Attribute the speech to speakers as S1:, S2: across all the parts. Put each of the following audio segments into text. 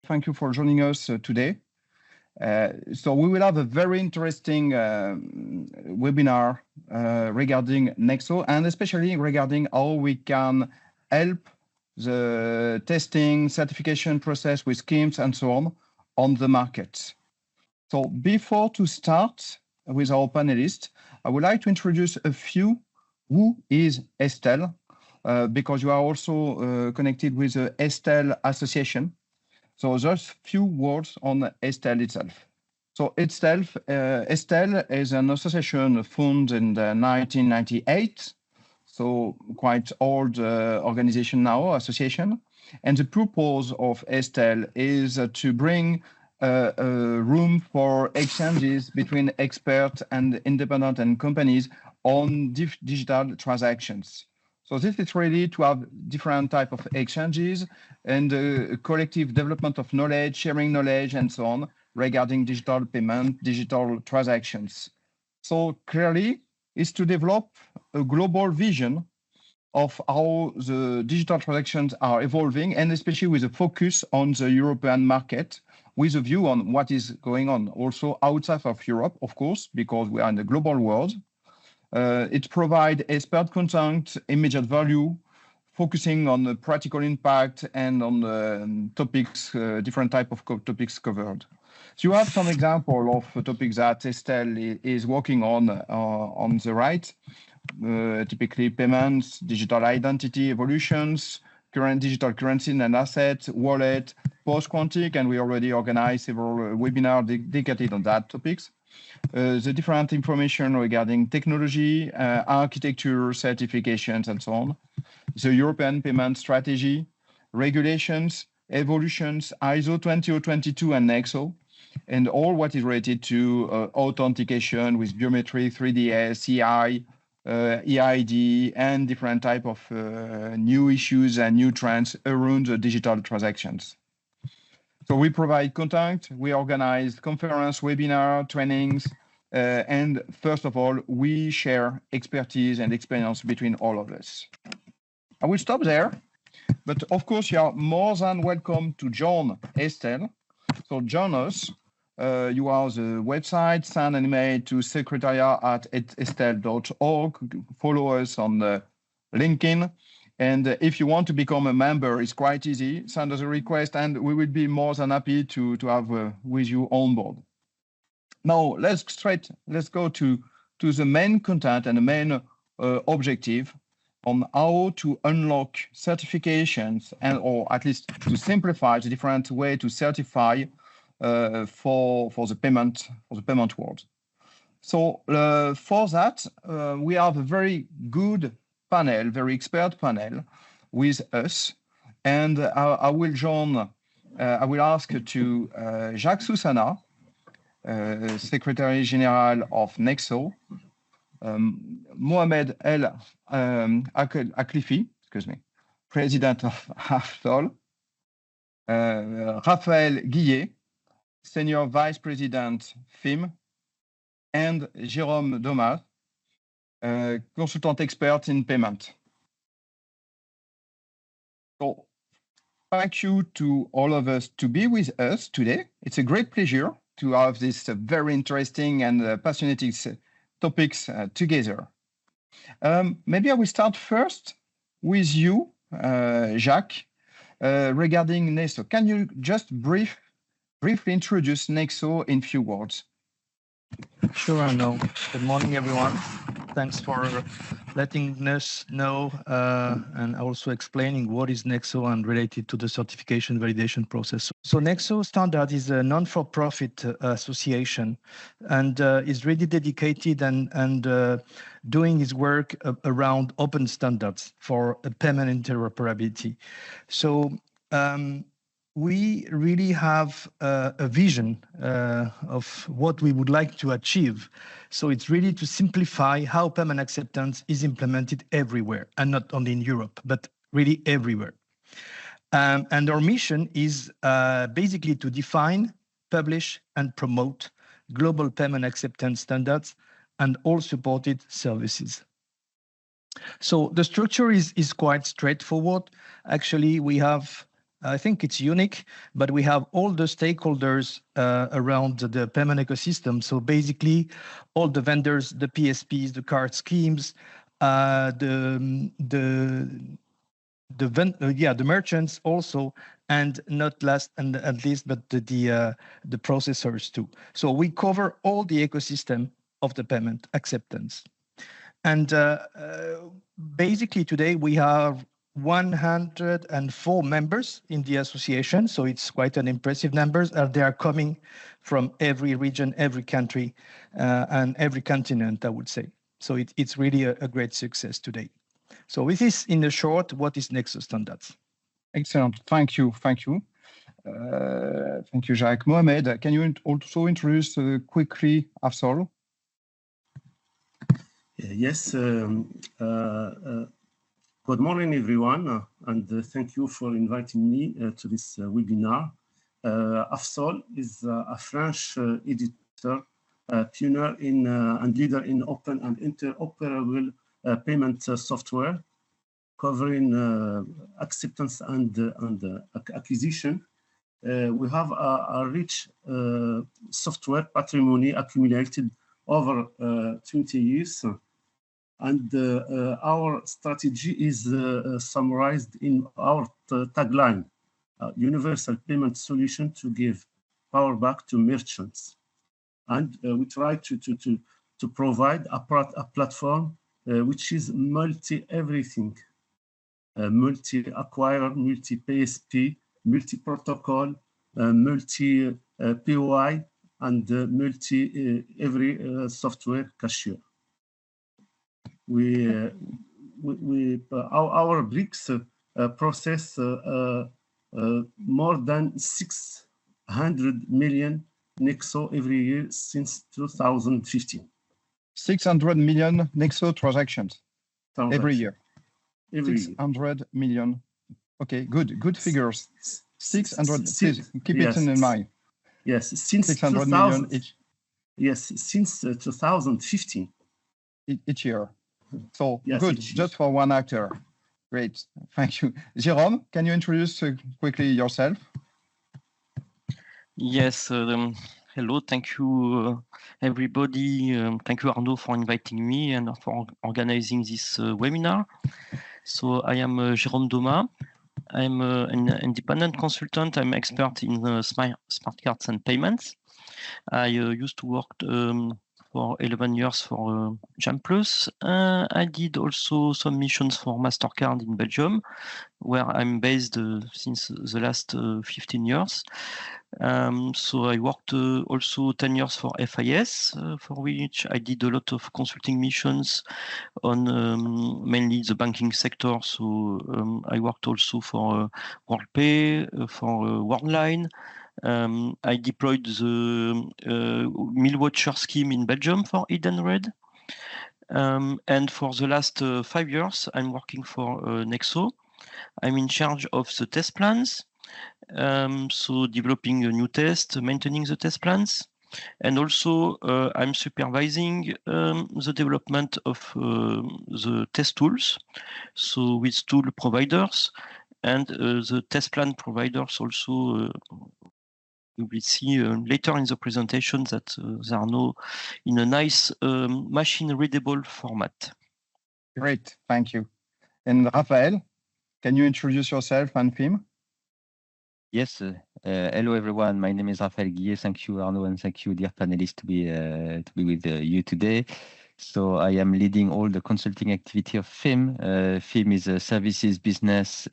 S1: Thank you for joining us today. So we will have a very interesting webinar regarding Nexo, and especially regarding how we can help the testing, certification process with schemes and so on the market. So before to start with our panelists, I would like to introduce a few who is EESTEL, because you are also connected with the EESTEL Association. So just few words on EESTEL itself. So EESTEL is an association founded in 1998, so quite old organization now, association. And the purpose of EESTEL is to bring a room for exchanges between experts and independent and companies on digital transactions. So this is really to have different type of exchanges and collective development of knowledge, sharing knowledge, and so on regarding digital payment, digital transactions. So clearly, is to develop a global vision of how the digital transactions are evolving, and especially with a focus on the European market, with a view on what is going on also outside of Europe, of course, because we are in the global world. It provides expert content, immediate value, focusing on the practical impact and on the topics, different type of topics covered. So you have some example of topics that EESTEL is working on the right, typically payments, digital identity evolutions, current digital currency and assets, wallet, post-quantic, and we already organized several webinars dedicated on that topics. The different information regarding technology, architecture, certifications, and so on. The European payment strategy, regulations, evolutions, ISO 20022 and nexo, and all what is related to authentication with biometric, 3DS, CI, EID, and different type of new issues and new trends around the digital transactions. So we provide content, we organize conference, webinar, trainings, and first of all, we share expertise and experience between all of us. I will stop there, but of course you are more than welcome to join EESTEL. So join us. You have the website, send an email to secretariat@eestel.org, follow us on LinkedIn. And if you want to become a member, it's quite easy. Send us a request and we will be more than happy to have with you on board. Now, let's go to the main content and the main objective on how to unlock certifications and or at least to simplify the different way to certify for the payment world. So for that, we have a very good panel, very expert panel with us, and I will ask to Jacques Soussana, Secretary General of Nexo, Mohamed El Aklifi, President of EESTEL, Raphaël Guillet, Senior Vice President FIM, and Jérôme Domas, consultant expert in payment. So thank you to all of us to be with us today. It's a great pleasure to have this very interesting and passionate topics together. Maybe I will start first with you, Jacques, regarding Nexo. Can you just briefly introduce Nexo in few words?
S2: Sure, Arnaud. Good morning, everyone. Thanks for letting us know and also explaining what is Nexo and related to the certification validation process. So Nexo Standard is a non-for-profit association and is really dedicated and doing its work around open standards for payment interoperability. So we really have a vision of what we would like to achieve. So it's really to simplify how payment acceptance is implemented everywhere, and not only in Europe, but really everywhere. And our mission is basically to define, publish, and promote global payment acceptance standards and all supported services. So the structure is quite straightforward. Actually, we have I think it's unique, but we have all the stakeholders around the payment ecosystem. So basically, all the vendors, the PSPs, the card schemes, the merchants also, and not last and at least, but the processors too. So we cover all the ecosystem of the payment acceptance. And basically today we have 104 members in the association, so it's quite an impressive numbers. They are coming from every region, every country, and every continent, I would say. So it's really a great success today. So with this, in the short, what is Nexo Standards?
S1: Excellent. Thank you. Thank you. Thank you, Jacques. Mohamed, can you also introduce quickly Afsol?
S3: Yes. Good morning, everyone, and thank you for inviting me to this webinar. Afsol is a French editor, pioneer in and leader in open and interoperable payment software, covering acceptance and acquisition. We have a rich software patrimony accumulated over 20 years. And our strategy is summarized in our tagline, universal payment solution to give power back to merchants. And we try to provide a platform which is multi-everything, multi-acquirer, multi-PSP, multi-protocol, multi-POI, and multi-every software cashier. Our bricks process more than 600 million nexo every year since 2015.
S1: 600 million nexo transactions every year. 600 million. Okay, good figures. 600. Please keep it in mind.
S3: Yes, since
S1: 600 million each.
S3: Yes, since 2015.
S1: Each year. So
S3: yes,
S1: good, just for one actor. Great, thank you. Jérôme, can you introduce quickly yourself?
S4: Yes, hello, thank you everybody. Thank you Arnaud for inviting me and for organizing this webinar. So I am Jérôme Doma. I'm an independent consultant. I'm expert in smart cards and payments. I used to work for 11 years for Jam Plus. I did also some missions for MasterCard in Belgium, where I'm based since the last 15 years. So I worked also 10 years for FIS, for which I did a lot of consulting missions on mainly the banking sector. So I worked also for WorldPay, for Worldline. I deployed the meal voucher scheme in Belgium for Edenred. And for the last 5 years, I'm working for Nexo. I'm in charge of the test plans. So developing a new test, maintaining the test plans. And also I'm supervising the development of the test tools. So with tool providers and the test plan providers also we will see later in the presentation that there are now in a nice machine-readable format.
S1: Great, thank you. And Raphael, can you introduce yourself and theme?
S5: Yes, hello everyone. My name is Raphael Guillet. Thank you, Arnaud, and thank you, dear panelists, to be with you today. So I am leading all the consulting activity of FIM. FIM is a services business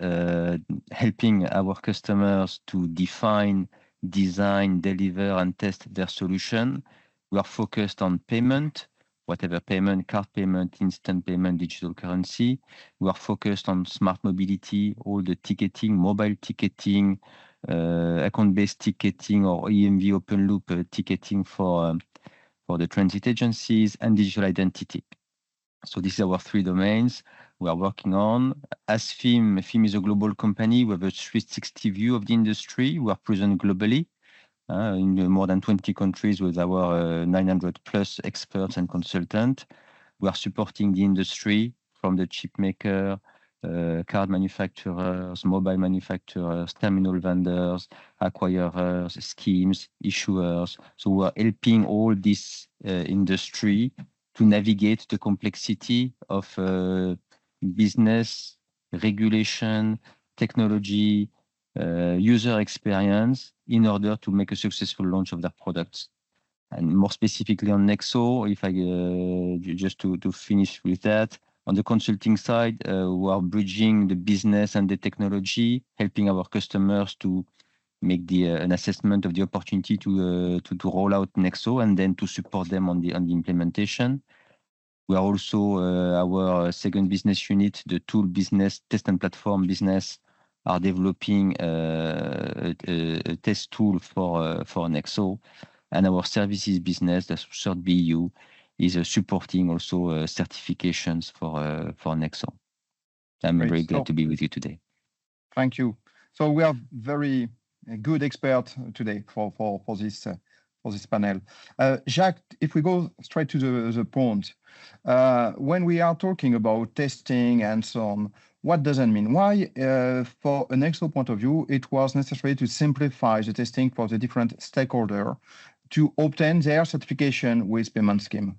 S5: helping our customers to define, design, deliver, and test their solution. We are focused on payment, whatever payment, card payment, instant payment, digital currency. We are focused on smart mobility, all the ticketing, mobile ticketing, account-based ticketing or EMV open loop ticketing for the transit agencies, and digital identity. So these are our 3 domains we are working on. As FIM is a global company. We have a 360 view of the industry. We are present globally in more than 20 countries with our 900 plus experts and consultants. We are supporting the industry from the chip maker, card manufacturers, mobile manufacturers, terminal vendors, acquirers, schemes, issuers. So we're helping all this industry to navigate the complexity of business, regulation, technology, user experience in order to make a successful launch of their products. And more specifically on Nexo, if I just to finish with that, on the consulting side, we are bridging the business and the technology, helping our customers to make an assessment of the opportunity to roll out Nexo and then to support them on the implementation. We are also our second business unit, the tool business, test and platform business, are developing a test tool for Nexo. And our services business, the third BU, is supporting also certifications for Nexo. I'm very glad to be with you today.
S1: Thank you. So we are very good expert today for this panel. Jacques, if we go straight to the point, when we are talking about testing and so on, what does that mean? Why, for an Nexo point of view, it was necessary to simplify the testing for the different stakeholders to obtain their certification with payment scheme?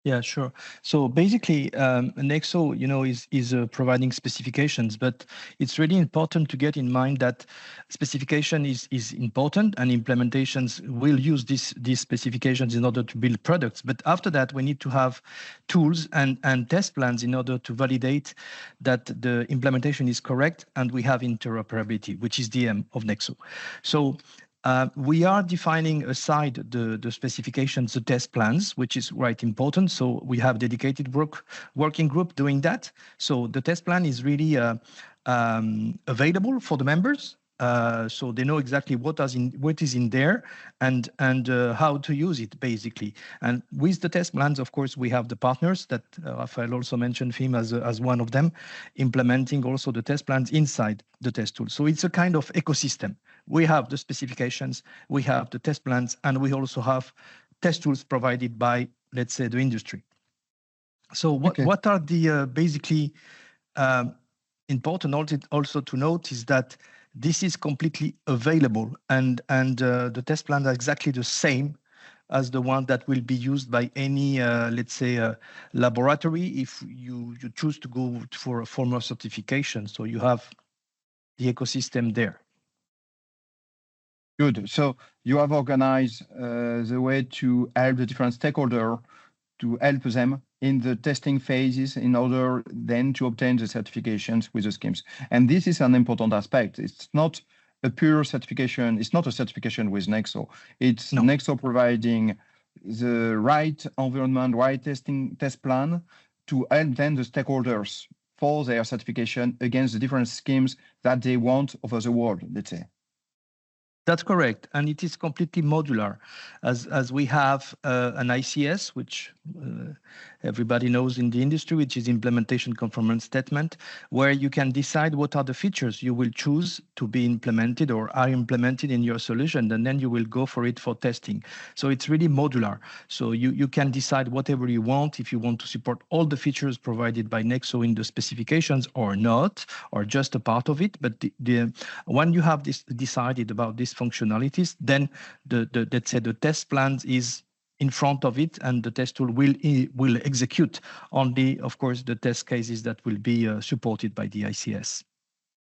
S2: Yeah, sure. So basically, Nexo, is providing specifications, but it's really important to get in mind that specification is important, and implementations will use these specifications in order to build products. But after that, we need to have tools and test plans in order to validate that the implementation is correct, and we have interoperability, which is the aim of Nexo. So we are defining aside the specifications, the test plans, which is quite important. So we have dedicated working group doing that. So the test plan is really available for the members. So they know exactly what is in there and how to use it, basically. And with the test plans, of course, we have the partners that Raphael also mentioned him as one of them, implementing also the test plans inside the test tool. So it's a kind of ecosystem. We have the specifications, we have the test plans, and we also have test tools provided by, let's say, the industry. So what are the basically important also to note is that this is completely available, and the test plans are exactly the same as the one that will be used by any, let's say, laboratory if you choose to go for a formal certification. So you have the ecosystem there.
S1: Good. So you have organized the way to help the different stakeholders, to help them in the testing phases in order then to obtain the certifications with the schemes. And this is an important aspect. It's not a pure certification. It's not a certification with Nexo. It's Nexo providing the right environment, right test plan to help then the stakeholders for their certification against the different schemes that they want over the world, let's say.
S2: That's correct, and it is completely modular, as we have an ICS, which everybody knows in the industry, which is implementation conformance statement, where you can decide what are the features you will choose to be implemented or are implemented in your solution, and then you will go for it for testing. So it's really modular. So you can decide whatever you want, if you want to support all the features provided by Nexo in the specifications or not, or just a part of it. But when you have decided about these functionalities, then let's say the test plan is in front of it, and the test tool will execute only, of course, the test cases that will be supported by the ICS.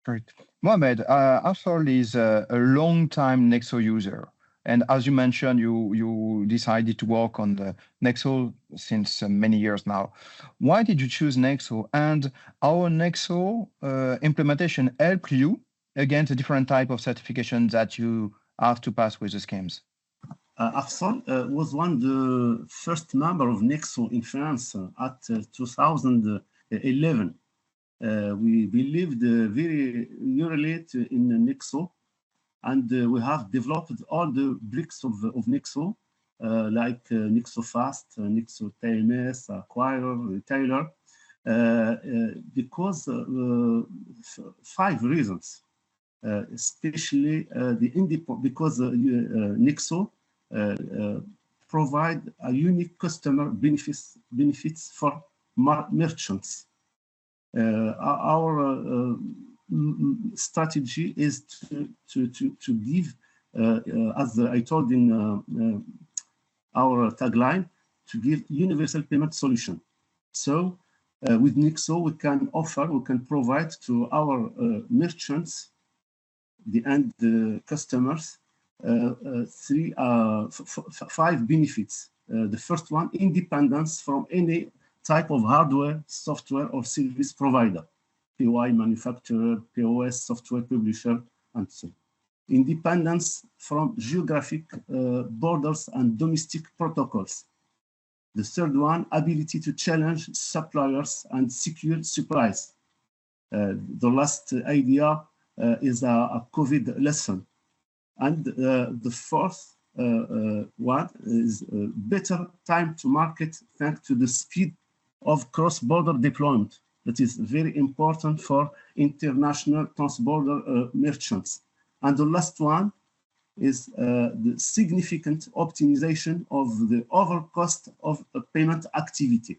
S1: Great. Mohamed, Afsal is a long-time Nexo user. And as you mentioned, you decided to work on the Nexo since many years now. Why did you choose Nexo? And our Nexo implementation helped you against the different type of certifications that you have to pass with the schemes?
S3: Afsal was one of the first member of Nexo in France at 2011. We believed very early in Nexo, and we have developed all the bricks of Nexo, like Nexo Fast, Nexo TMS, Acquirer, Retailer, because 5 reasons. Especially because Nexo provide a unique customer benefits for merchants. Our strategy is to give, as I told in our tagline, to give universal payment solution. So with nexo, we can provide to our merchants, the end customers, 5 benefits. The first one, independence from any type of hardware, software, or service provider, POI manufacturer, POS software publisher, and so on. Independence from geographic borders and domestic protocols. The third one, ability to challenge suppliers and secure supplies. The last idea is a COVID lesson. And the fourth one is better time to market thanks to the speed of cross-border deployment. That is very important for international cross-border merchants. And the last one is the significant optimization of the overall cost of a payment activity.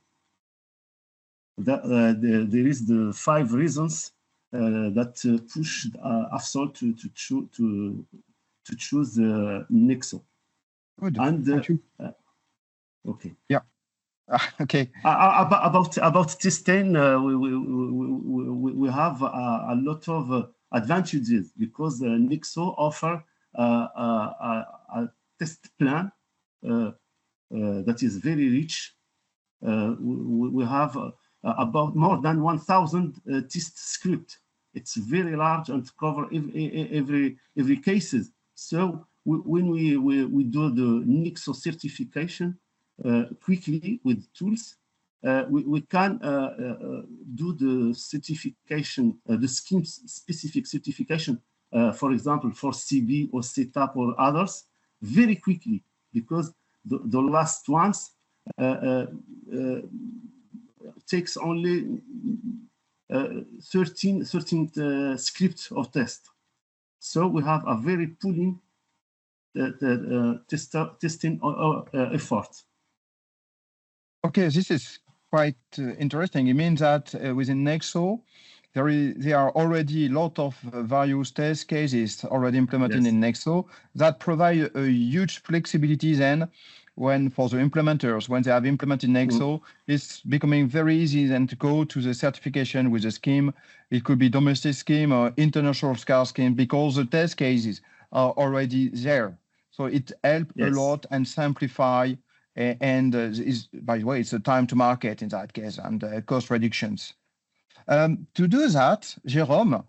S3: There is the 5 reasons that pushed Afsol to choose nexo.
S1: Good.
S3: And
S1: Thank you.
S3: okay.
S1: Yeah. Okay.
S3: About testing, we have a lot of advantages because nexo offer a test plan that is very rich. We have about more than 1,000 test script. It's very large and cover every cases. So when we do the nexo certification quickly with tools, we can do the certification, the scheme specific certification, for example, for CB or setup or others, very quickly, because the last ones takes only 13 scripts of test. So we have a very pulling testing effort.
S1: Okay, this is quite interesting. It means that within nexo, there are already a lot of various test cases already implemented in nexo that provide a huge flexibility then for the implementers, when they have implemented nexo, it's becoming very easy then to go to the certification with a scheme. It could be domestic scheme or international SCAR scheme because the test cases are already there. So it helps a lot and simplify by the way, it's a time to market in that case and cost reductions. To do that, Jérôme,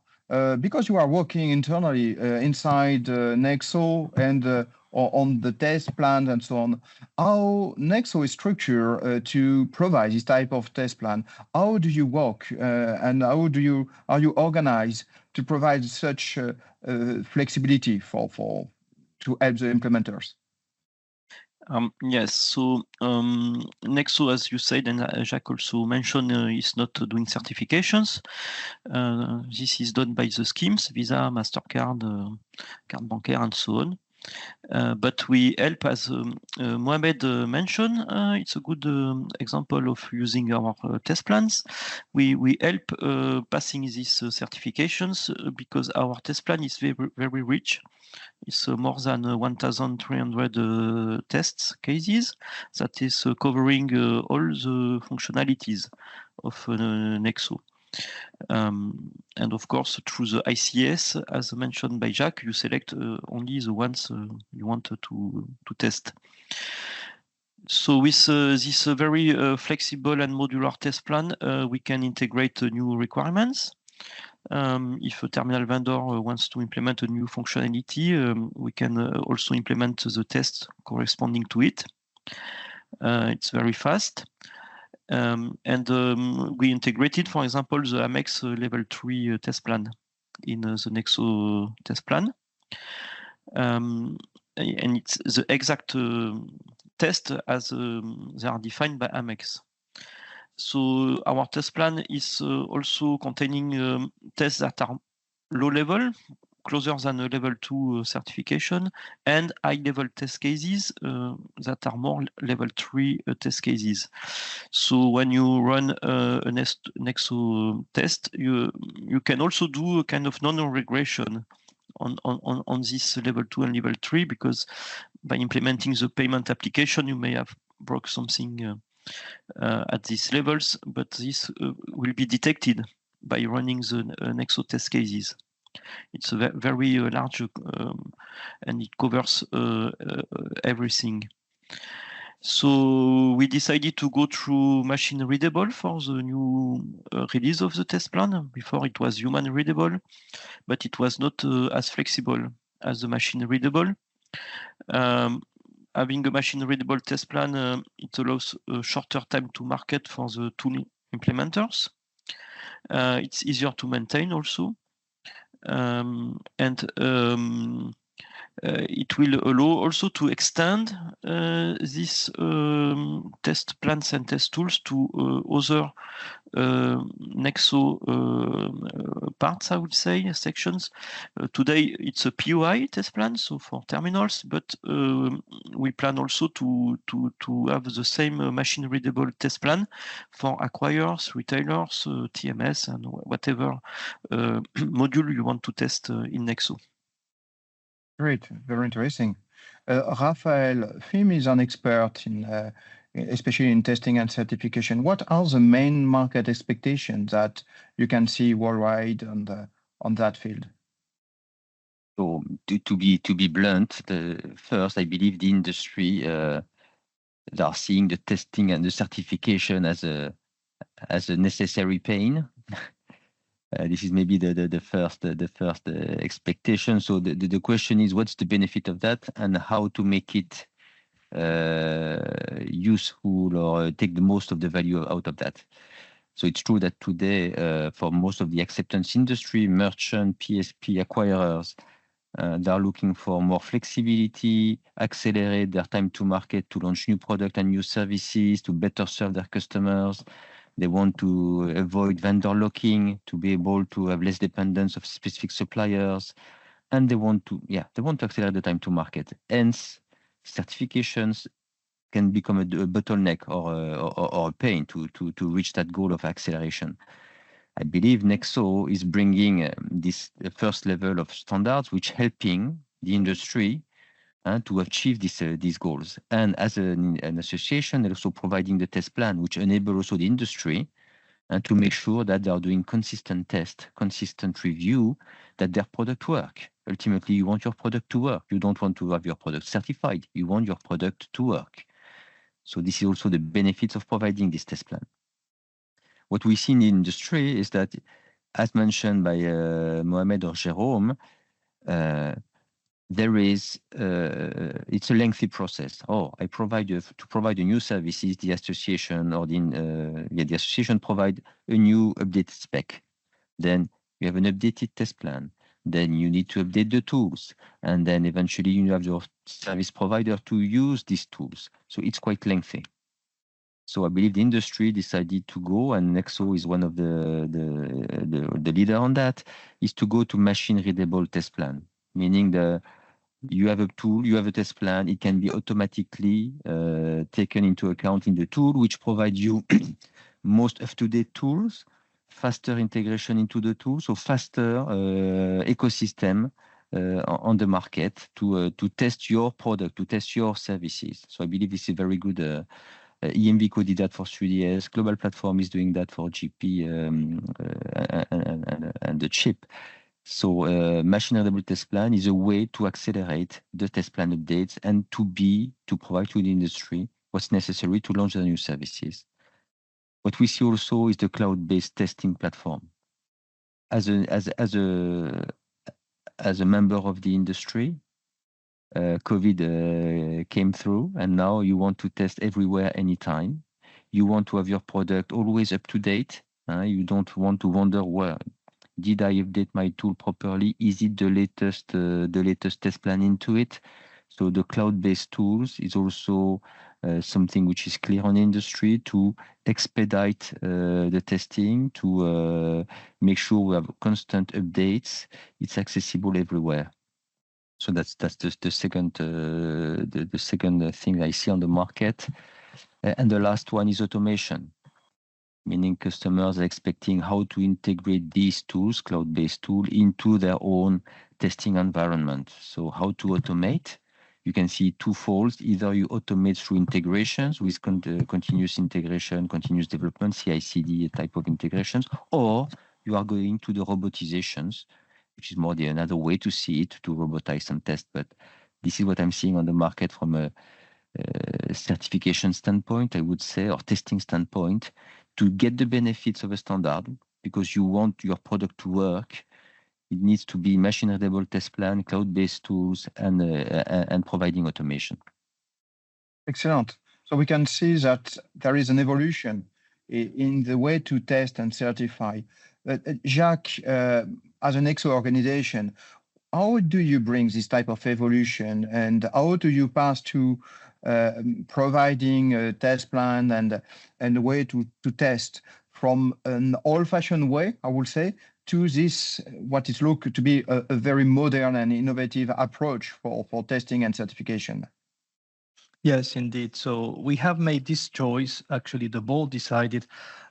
S1: because you are working internally inside nexo and on the test plan and so on, how nexo is structured to provide this type of test plan? How do you work and how are you organized to provide such flexibility to help the implementers?
S4: Yes, so nexo, as you said, and Jacques also mentioned, is not doing certifications. This is done by the schemes, Visa, MasterCard, card bancaire, and so on. But we help, as Mohamed mentioned, it's a good example of using our test plans. We help passing these certifications because our test plan is very, very rich. It's more than 1,300 test cases that is covering all the functionalities of nexo. And of course, through the ICS, as mentioned by Jacques, you select only the ones you want to test. So with this very flexible and modular test plan, we can integrate new requirements. If a terminal vendor wants to implement a new functionality, we can also implement the test corresponding to it. It's very fast. And we integrated, for example, the Amex level 3 test plan in the nexo test plan. And it's the exact test as they are defined by Amex. So our test plan is also containing tests that are low level, closer than a level 2 certification, and high-level test cases that are more level 3 test cases. So when you run a nexo test, you can also do a kind of non-regression on this level 2 and level 3, because by implementing the payment application, you may have broke something at these levels, but this will be detected by running the nexo test cases. It's a very large and it covers everything. So we decided to go through machine readable for the new release of the test plan. Before it was human readable, but it was not as flexible as the machine readable. Having a machine readable test plan, it allows a shorter time to market for the tool implementers. It's easier to maintain also. It will allow also to extend these test plans and test tools to other nexo parts, I would say, sections. Today it's a POI test plan, so for terminals, but we plan also to have the same machine readable test plan for acquirers, retailers, TMS, and whatever module you want to test in nexo.
S1: Great, very interesting. Raphael, FIM is an expert in, especially in testing and certification. What are the main market expectations that you can see worldwide on that field?
S5: So to be blunt, first, I believe the industry they are seeing the testing and the certification as a necessary pain. This is maybe the first expectation. So the question is, what's the benefit of that, and how to make it useful or take the most of the value out of that. So it's true that today, for most of the acceptance industry, merchant, PSP, acquirers, they are looking for more flexibility, accelerate their time to market, to launch new product and new services, to better serve their customers. They want to avoid vendor locking, to be able to have less dependence of specific suppliers, and they want to accelerate the time to market. Hence, certifications can become a bottleneck or a pain to reach that goal of acceleration. I believe Nexo is bringing this first level of standards, which helping the industry to achieve these goals. And as an association, they're also providing the test plan, which enable also the industry to make sure that they are doing consistent test, consistent review, that their product work. Ultimately, you want your product to work. You don't want to have your product certified. You want your product to work. So this is also the benefits of providing this test plan. What we see in the industry is that, as mentioned by Mohamed or Jérôme, there is it's a lengthy process. I provide to provide a new services. The association or the association provide a new updated spec. Then you have an updated test plan. Then you need to update the tools, and then eventually you have your service provider to use these tools. So it's quite lengthy. So I believe the industry decided to go, and Nexo is one of the leader on that, is to go to machine readable test plan, meaning you have a tool, you have a test plan, it can be automatically taken into account in the tool, which provides you most up-to-date tools, faster integration into the tool, so faster ecosystem on the market to test your product, to test your services. So I believe this is very good. EMVCo did that for 3DS. Global Platform is doing that for GP and the chip. So machine readable test plan is a way to accelerate the test plan updates and to provide to the industry what's necessary to launch the new services. What we see also is the cloud-based testing platform. As a member of the industry, COVID came through, and now you want to test everywhere, anytime. You want to have your product always up to date. You don't want to wonder, where did I update my tool properly? Is it the latest test plan into it? So the cloud-based tools is also something which is clear on the industry, to expedite the testing, to make sure we have constant updates. It's accessible everywhere. So that's the second the second thing I see on the market. And the last one is automation, meaning customers are expecting how to integrate these tools, cloud-based tools, into their own testing environment. So how to automate? You can see twofold. Either you automate through integrations with continuous integration, continuous development, CI/CD type of integrations, or you are going to the robotizations, which is more another way to see it, to robotize some tests. But this is what I'm seeing on the market from a certification standpoint, I would say, or testing standpoint, to get the benefits of a standard, because you want your product to work. It needs to be machine-readable test plan, cloud-based tools, and providing automation.
S1: Excellent. So we can see that there is an evolution in the way to test and certify. Jacques, as an nexo organization, how do you bring this type of evolution, and how do you pass to providing a test plan and a way to test from an old-fashioned way, I would say, to this, what is looked to be a very modern and innovative approach for testing and certification?
S2: Yes, indeed. So we have made this choice. Actually, the board decided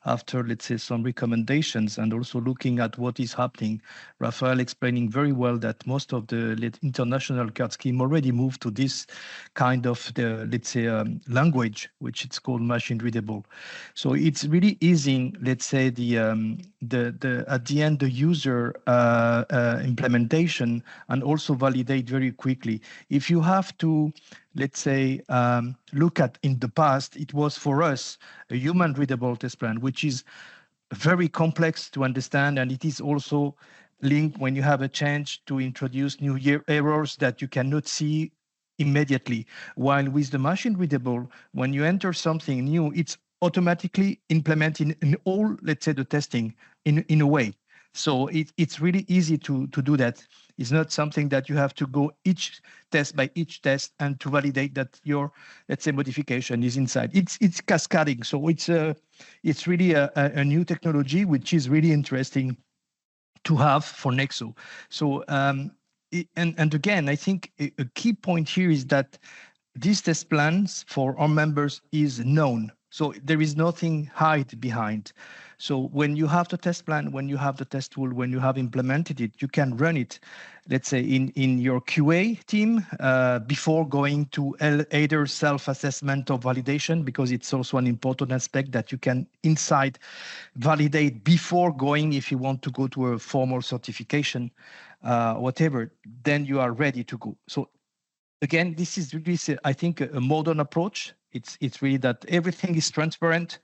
S2: after, let's say, some recommendations and also looking at what is happening. Raphael explaining very well that most of the international card scheme already moved to this kind of, let's say, language, which it's called machine readable. So it's really easing, let's say, at the end, the user implementation, and also validate very quickly. If you have to, let's say, look at in the past, it was for us a human readable test plan, which is very complex to understand. And it is also linked when you have a change to introduce new errors that you cannot see immediately. While with the machine readable, when you enter something new, it's automatically implemented in all, let's say, the testing in a way. So it's really easy to do that. It's not something that you have to go each test by each test and to validate that your, let's say, modification is inside. It's cascading. So it's really a new technology, which is really interesting to have for Nexo. So and again, I think a key point here is that these test plans for our members is known. So there is nothing hide behind. So when you have the test plan, when you have the test tool, when you have implemented it, you can run it, let's say, in your QA team before going to either self-assessment or validation, because it's also an important aspect that you can inside validate before going, if you want to go to a formal certification, whatever, then you are ready to go. So again, this is really, I think, a modern approach. It's really that everything is transparent.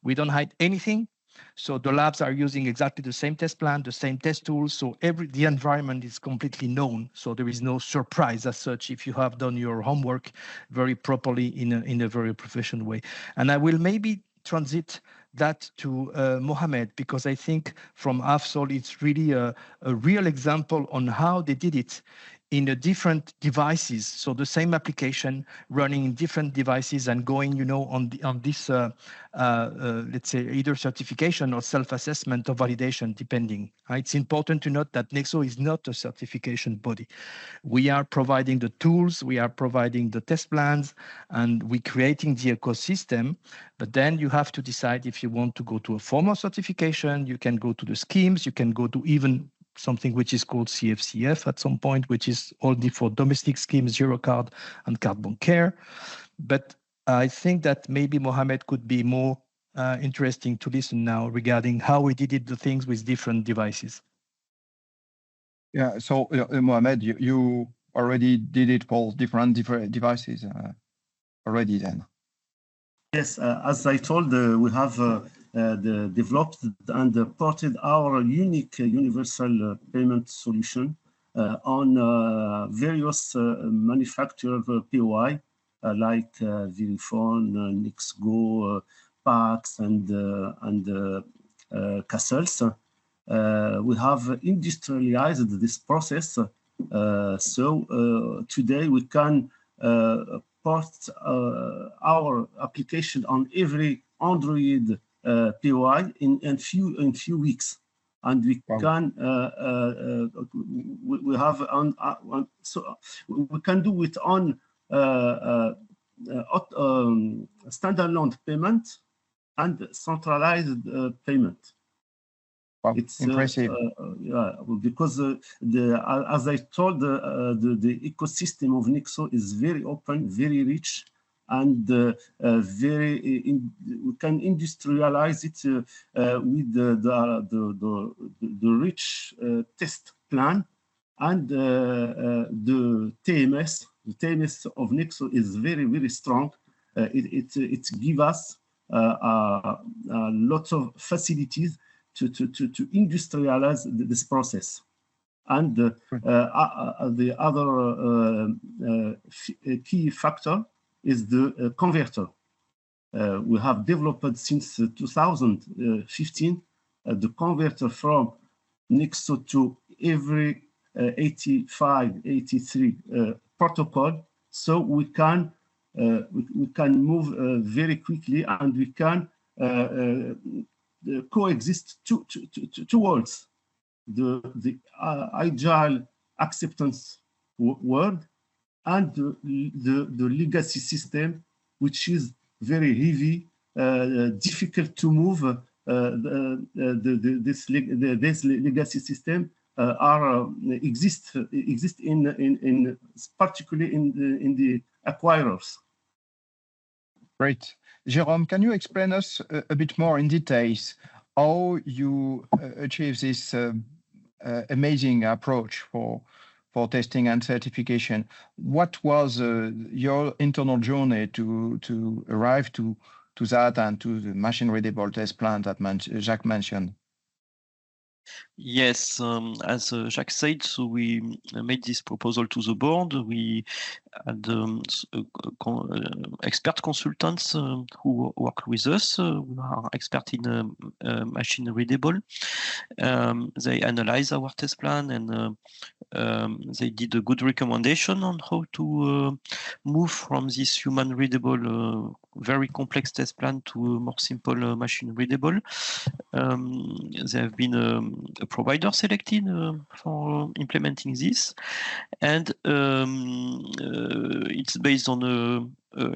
S2: We don't hide anything. So the labs are using exactly the same test plan, the same test tools. So the environment is completely known. So there is no surprise as such if you have done your homework very properly in a very professional way. And I will maybe transit that to Mohamed, because I think from AFSOL, it's really a real example on how they did it in the different devices. So the same application running in different devices and going, on this, let's say, either certification or self-assessment or validation, depending. It's important to note that Nexo is not a certification body. We are providing the tools, we are providing the test plans, and we're creating the ecosystem. But then you have to decide if you want to go to a formal certification. You can go to the schemes, you can go to even something which is called CFCF at some point, which is only for domestic schemes, Zero Card and Carte Bancaire. But I think that maybe Mohamed could be more interesting to listen now regarding how we did the things with different devices.
S1: Yeah, so Mohamed, you already did it for different devices already then.
S3: Yes, as I told, we have developed and ported our unique universal payment solution on various manufacturer POI like Verifone, Nexgo, Pax, and Castles. We have industrialized this process. So today we can port our application on every Android POI in few weeks, and we can we have so we can do it on standalone payment and centralized payment.
S1: Wow,
S3: it's
S1: impressive.
S3: Yeah, because as I told, the ecosystem of Nexo is very open, very rich, and we can industrialize it with the rich test plan, and the TMS. The TMS of Nexo is very strong. It gives us lots of facilities to industrialize this process. And the other key factor is the converter. We have developed since 2015 the converter from Nexo to every 85, 83 protocol, so we can move very quickly, and we can coexist towards the agile acceptance world and the legacy system, which is very heavy, difficult to move. This legacy system exist in particularly in the acquirers.
S1: Great. Jérôme, can you explain us a bit more in details how you achieve this amazing approach for testing and certification? What was your internal journey to arrive to that and to the machine readable test plan that Jacques mentioned?
S4: Yes, as Jacques said, so we made this proposal to the board. We had expert consultants who work with us, who are expert in machine readable. They analyze our test plan, and they did a good recommendation on how to move from this human readable, very complex test plan to a more simple machine readable. There have been a provider selected for implementing this, and it's based on a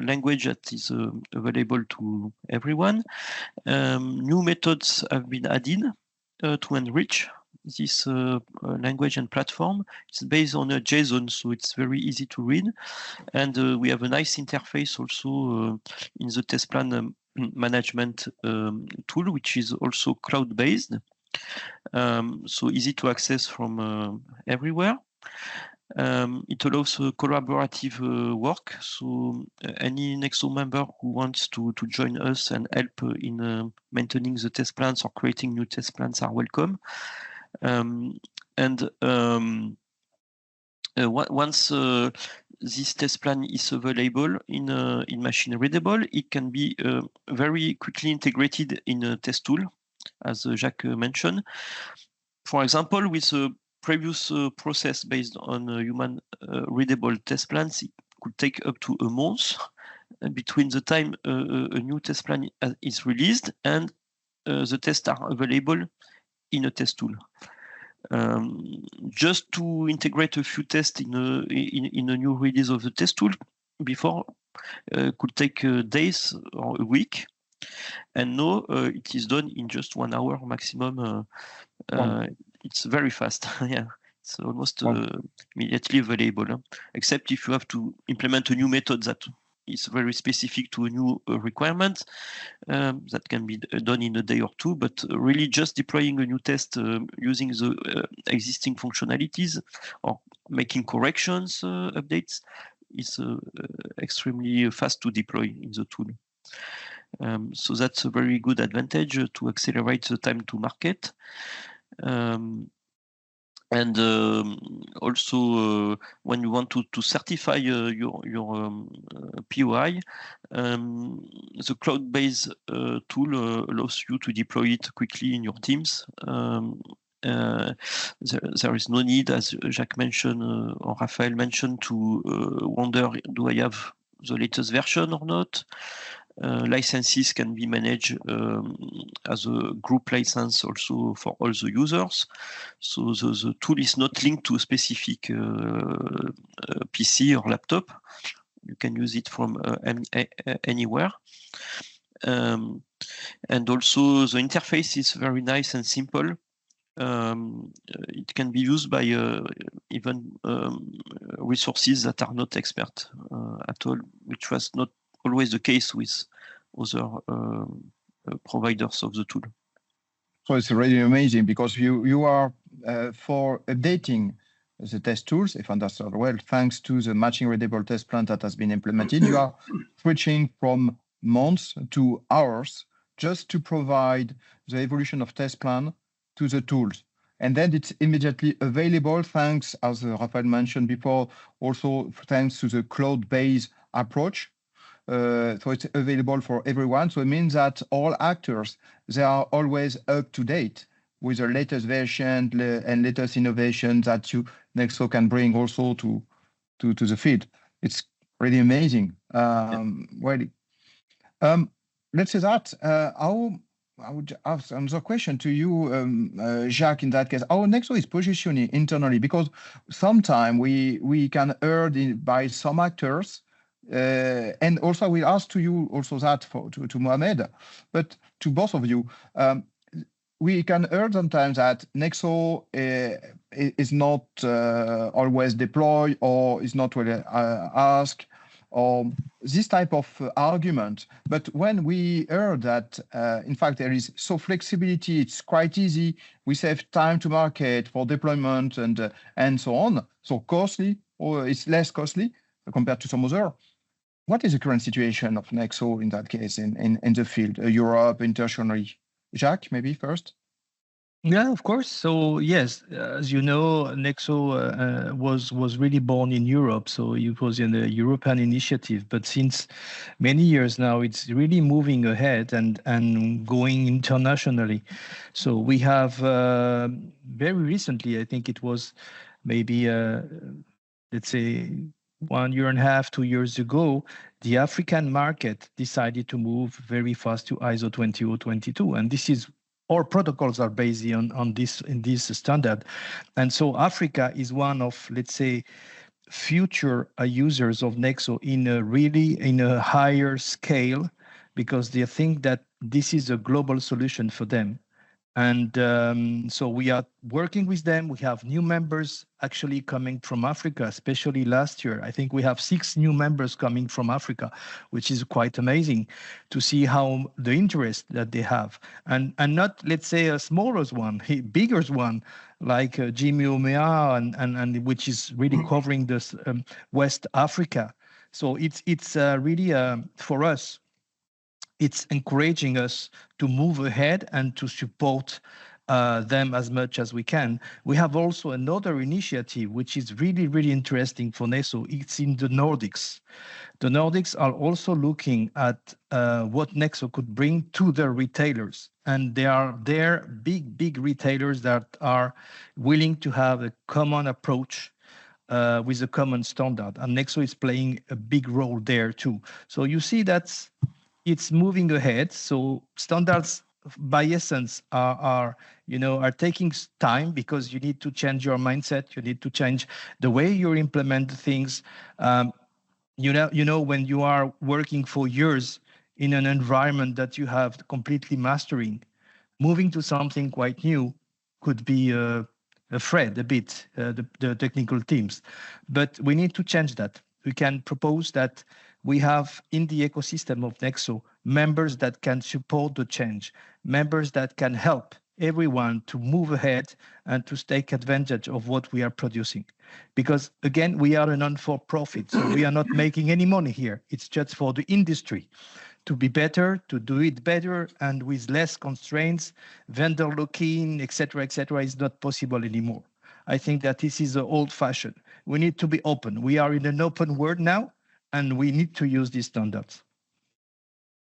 S4: language that is available to everyone. New methods have been added to enrich this language and platform. It's based on a JSON, so it's very easy to read, and we have a nice interface also in the test plan management tool, which is also cloud-based, so easy to access from everywhere. It allows collaborative work, so any Nexo member who wants to join us and help in maintaining the test plans or creating new test plans are welcome. Once this test plan is available in machine readable, it can be very quickly integrated in a test tool, as Jacques mentioned. For example, with a previous process based on human readable test plans, it could take up to a month between the time a new test plan is released and the tests are available in a test tool. Just to integrate a few tests in a new release of the test tool before could take days or a week, and now it is done in just 1 hour maximum. It's very fast. Yeah, it's almost immediately available, except if you have to implement a new method that is very specific to a new requirement, that can be done in a day or two, but really just deploying a new test using the existing functionalities or making corrections, updates, is extremely fast to deploy in the tool. So that's a very good advantage to accelerate the time to market. And also, when you want to certify your POI, the cloud-based tool allows you to deploy it quickly in your teams. There is no need, as Jacques mentioned or Raphael mentioned, to wonder, do I have the latest version or not. Licenses can be managed as a group license also for all the users. So the tool is not linked to a specific PC or laptop. You can use it from anywhere. And also the interface is very nice and simple. It can be used by even resources that are not expert at all, which was not always the case with other providers of the tool.
S1: So it's really amazing because you are for updating the test tools, if understood well, thanks to the matching readable test plan that has been implemented, you are switching from months to hours just to provide the evolution of test plan to the tools. And then it's immediately available thanks, as Raphael mentioned before, also thanks to the cloud-based approach. So it's available for everyone. So it means that all actors, they are always up to date with the latest version and latest innovations that Nexo can bring also to the field. It's really amazing. Really. Let's say that. I would ask another question to you, Jacques, in that case. How Nexo is positioning internally? Because sometimes we can hear by some actors, and also I will ask to you also that to Mohamed, but to both of you, we can hear sometimes that Nexo is not always deployed or is not really asked, or this type of argument. But when we heard that, in fact, there is so flexibility, it's quite easy, we save time to market for deployment and so on, so costly, or it's less costly compared to some other. What is the current situation of Nexo in that case in the field, Europe, internationally? Jacques, maybe first.
S2: Yeah, of course. So yes, as you know, Nexo was really born in Europe. So it was in a European initiative. But since many years now, it's really moving ahead and going internationally. So we have very recently, I think it was maybe let's say 1.5 years, 2 years ago, the African market decided to move very fast to ISO 20022, and this is. All protocols are based on this standard. And so Africa is one of, let's say, future users of Nexo in a higher scale, because they think that this is a global solution for them. And so we are working with them. We have new members actually coming from Africa, especially last year. I think we have 6 new members coming from Africa, which is quite amazing to see how the interest that they have. And not, let's say, a smaller one, bigger one, like Jimmy Omea, and which is really covering this West Africa. So it's really for us, it's encouraging us to move ahead and to support them as much as we can. We have also another initiative, which is really, really interesting for Nexo. It's in the Nordics. The Nordics are also looking at what Nexo could bring to their retailers. And they are big retailers that are willing to have a common approach with a common standard. And Nexo is playing a big role there too. So you see that's it's moving ahead. So standards by essence are taking time, because you need to change your mindset. You need to change the way you implement things. When you are working for years in an environment that you have completely mastering, moving to something quite new could be afraid a bit, the technical teams. But we need to change that. We can propose that we have in the ecosystem of Nexo members that can support the change, members that can help everyone to move ahead and to take advantage of what we are producing. Because again, we are a non-for-profit, so we are not making any money here. It's just for the industry to be better, to do it better, and with less constraints, vendor lock-in, etc., is not possible anymore. I think that this is old-fashioned. We need to be open. We are in an open world now, and we need to use these standards.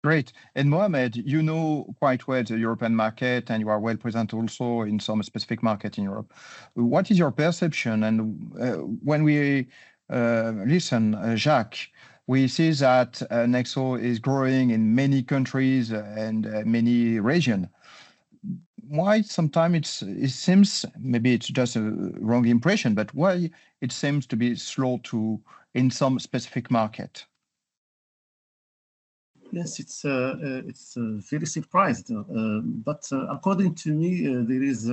S1: Great. And Mohamed, you know quite well the European market, and you are well present also in some specific market in Europe. What is your perception? And when we listen, Jacques, we see that Nexo is growing in many countries and many regions. Why sometimes it seems, maybe it's just a wrong impression, but why it seems to be slow in some specific market?
S3: Yes, it's very surprised, but according to me, there is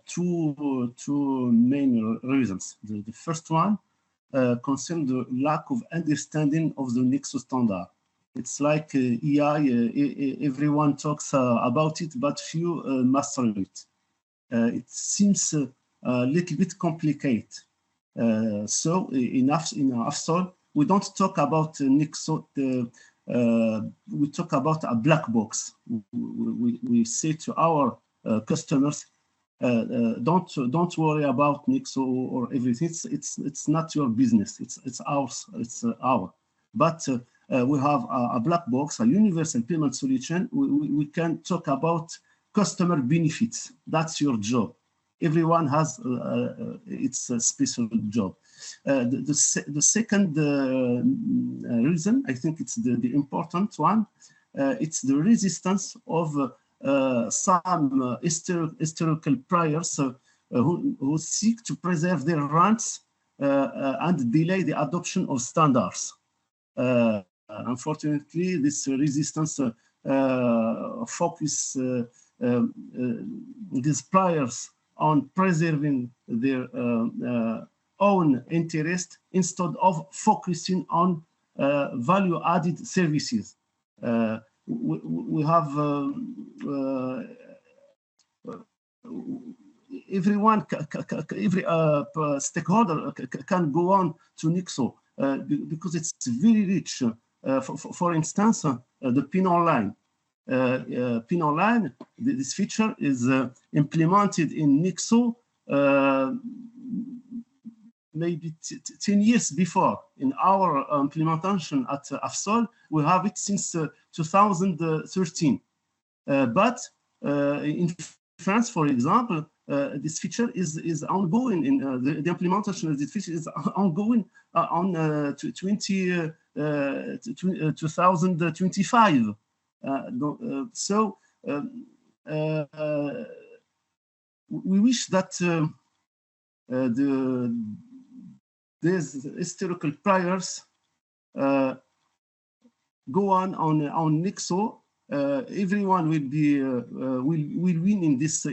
S3: two main reasons. The first one concerns the lack of understanding of the nexo standard. It's like EI, everyone talks about it, but few master it. It seems a little bit complicated. So in AFSOL, we don't talk about nexo. We talk about a black box. We say to our customers, don't worry about nexo or everything. It's not your business. It's ours. It's our. But we have a black box, a universal payment solution. We can talk about customer benefits. That's your job. Everyone has its special job. The second reason, I think it's the important one, it's the resistance of some historical priors who seek to preserve their rights and delay the adoption of standards. Unfortunately, this resistance focus these priors on preserving their own interest instead of focusing on value-added services. We have everyone, every stakeholder can go on to Nexo because it's very rich. For instance, the PIN online. PIN online, this feature is implemented in Nexo maybe 10 years before. In our implementation at AFSOL, we have it since 2013. But in France, for example, this feature is ongoing. In the implementation of this feature is ongoing on 2025. So we wish that these historical priors go on Nexo. Everyone will be will win in this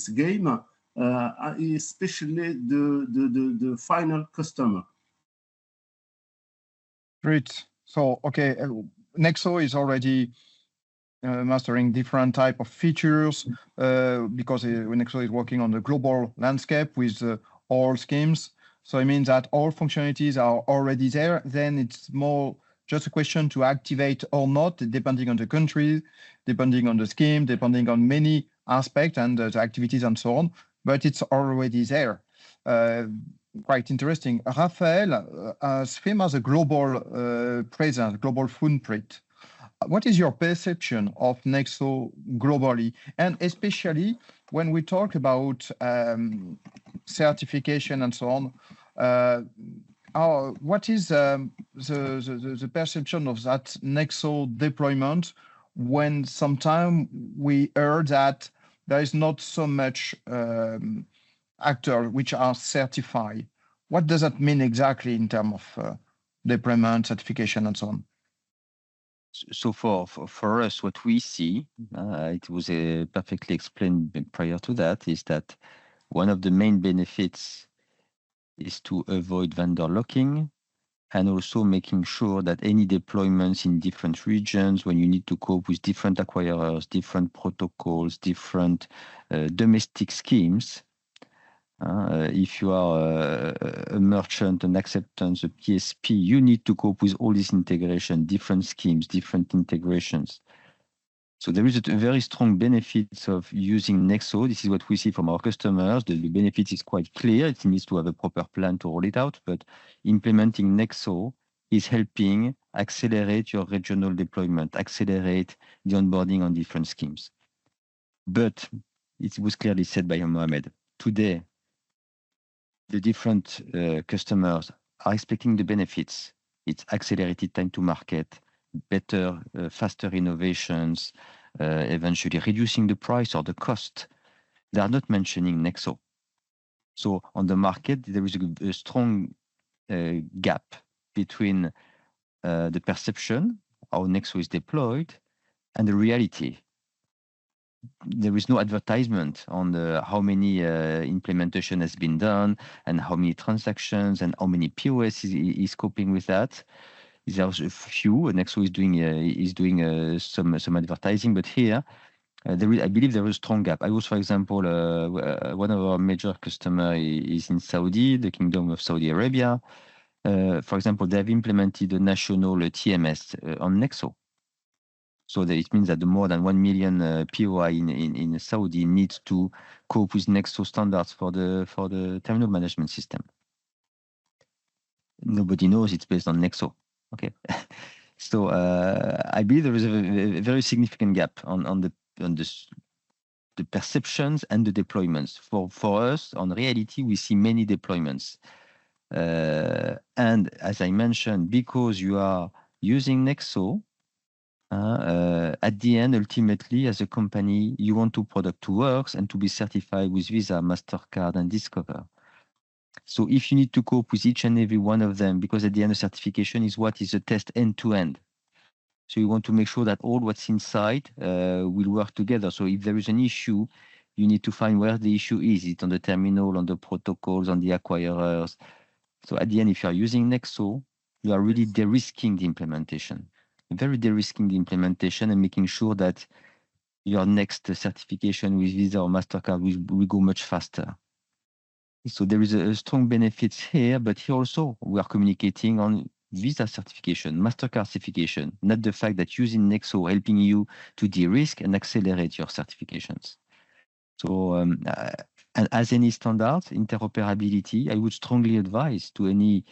S3: game, especially the final customer.
S1: Great. So okay, Nexo is already mastering different type of features because Nexo is working on the global landscape with all schemes. So it means that all functionalities are already there. Then it's more just a question to activate or not, depending on the country, depending on the scheme, depending on many aspects and the activities and so on. But it's already there. Quite interesting. Raphael, SFIM has a global presence, global footprint. What is your perception of Nexo globally? And especially when we talk about certification and so on, what is the perception of that Nexo deployment when sometimes we heard that there is not so much actors which are certified? What does that mean exactly in terms of deployment, certification, and so on?
S5: So for us, what we see, it was perfectly explained prior to that, is that one of the main benefits is to avoid vendor locking and also making sure that any deployments in different regions, when you need to cope with different acquirers, different protocols, different domestic schemes, if you are a merchant, an acceptance, a PSP, you need to cope with all this integration, different schemes, different integrations. So there is a very strong benefits of using Nexo. This is what we see from our customers. The benefit is quite clear. It needs to have a proper plan to roll it out, but implementing Nexo is helping accelerate your regional deployment, accelerate the onboarding on different schemes. But it was clearly said by Mohamed, today, the different customers are expecting the benefits It's accelerated time to market, better, faster innovations, eventually reducing the price or the cost. They are not mentioning nexo. So on the market, there is a strong gap between the perception, how nexo is deployed, and the reality. There is no advertisement on how many implementation has been done and how many transactions and how many POS is coping with that. There's a few. Nexo is doing some advertising, but here I believe there is a strong gap. I was, for example, one of our major customer is in Saudi, the Kingdom of Saudi Arabia. For example, they have implemented a national TMS on Nexo. So that it means that the more than 1 million POI in Saudi needs to cope with Nexo standards for the terminal management system. Nobody knows it's based on Nexo. Okay, so I believe there is a very significant gap on the perceptions and the deployments. For us, on reality, we see many deployments, and as I mentioned, because you are using Nexo. At the end, ultimately, as a company, you want your product to work and to be certified with Visa, MasterCard, and Discover. So if you need to cope with each and every one of them, because at the end, the certification is what is a test end-to-end. So you want to make sure that all what's inside will work together. So if there is an issue, you need to find where the issue is. Is it on the terminal, on the protocols, on the acquirers? So at the end, if you are using Nexo, you are really de-risking the implementation. Very de-risking the implementation and making sure that your next certification with Visa or MasterCard will go much faster. So there is a strong benefit here, but here also we are communicating on Visa certification, MasterCard certification, not the fact that using Nexo helping you to de-risk and accelerate your certifications. So, and as any standard, interoperability, I would strongly advise to any